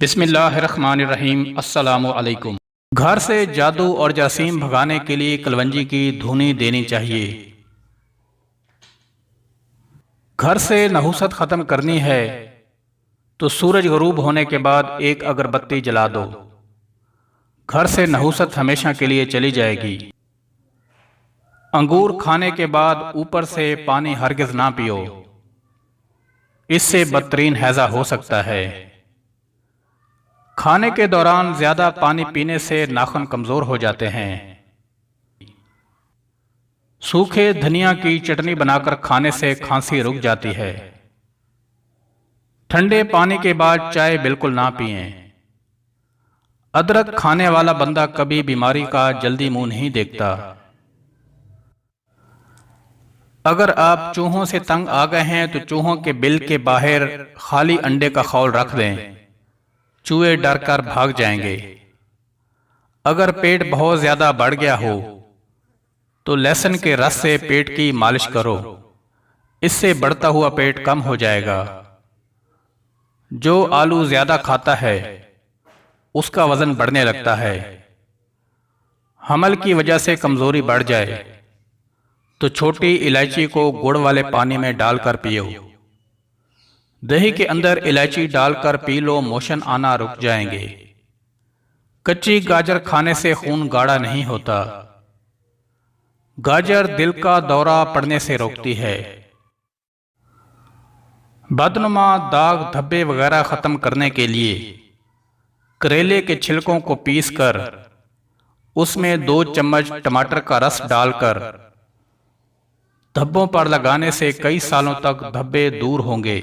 बिस्मिल्लाहिर्रहमानिर्रहीम। अस्सलामु अलैकुम। घर से जादू और जरासीम भगाने के लिए कलवंजी की धुनी देनी चाहिए। घर से नहुसत ख़त्म करनी है तो सूरज गरूब होने के बाद एक अगरबत्ती जला दो। घर से नहुसत हमेशा के लिए चली जाएगी। अंगूर खाने के बाद ऊपर से पानी हरगिज़ ना पियो, इससे बदतरीन हैज़ा हो सकता है। खाने के दौरान ज्यादा पानी पीने से नाखून कमजोर हो जाते हैं। सूखे धनिया की चटनी बनाकर खाने से खांसी रुक जाती है। ठंडे पानी के बाद चाय बिल्कुल ना पिएं। अदरक खाने वाला बंदा कभी बीमारी का जल्दी मुंह नहीं देखता। अगर आप चूहों से तंग आ गए हैं तो चूहों के बिल के बाहर खाली अंडे का खौल रख दें, चूहे डर कर भाग जाएंगे। अगर पेट बहुत ज्यादा बढ़ गया हो तो लहसुन के रस से पेट की मालिश करो, इससे बढ़ता हुआ पेट कम हो जाएगा। जो आलू ज्यादा खाता है उसका वजन बढ़ने लगता है। हमल की वजह से कमजोरी बढ़ जाए तो छोटी इलायची को गुड़ वाले पानी में डालकर पियो। दही के अंदर इलायची डालकर पी लो, मोशन आना रुक जाएंगे। कच्ची गाजर खाने से खून गाढ़ा नहीं होता। गाजर दिल का दौरा पड़ने से रोकती है। बदनुमा दाग धब्बे वगैरह खत्म करने के लिए करेले के छिलकों को पीसकर उसमें 2 चम्मच टमाटर का रस डालकर धब्बों पर लगाने से कई सालों तक धब्बे दूर होंगे।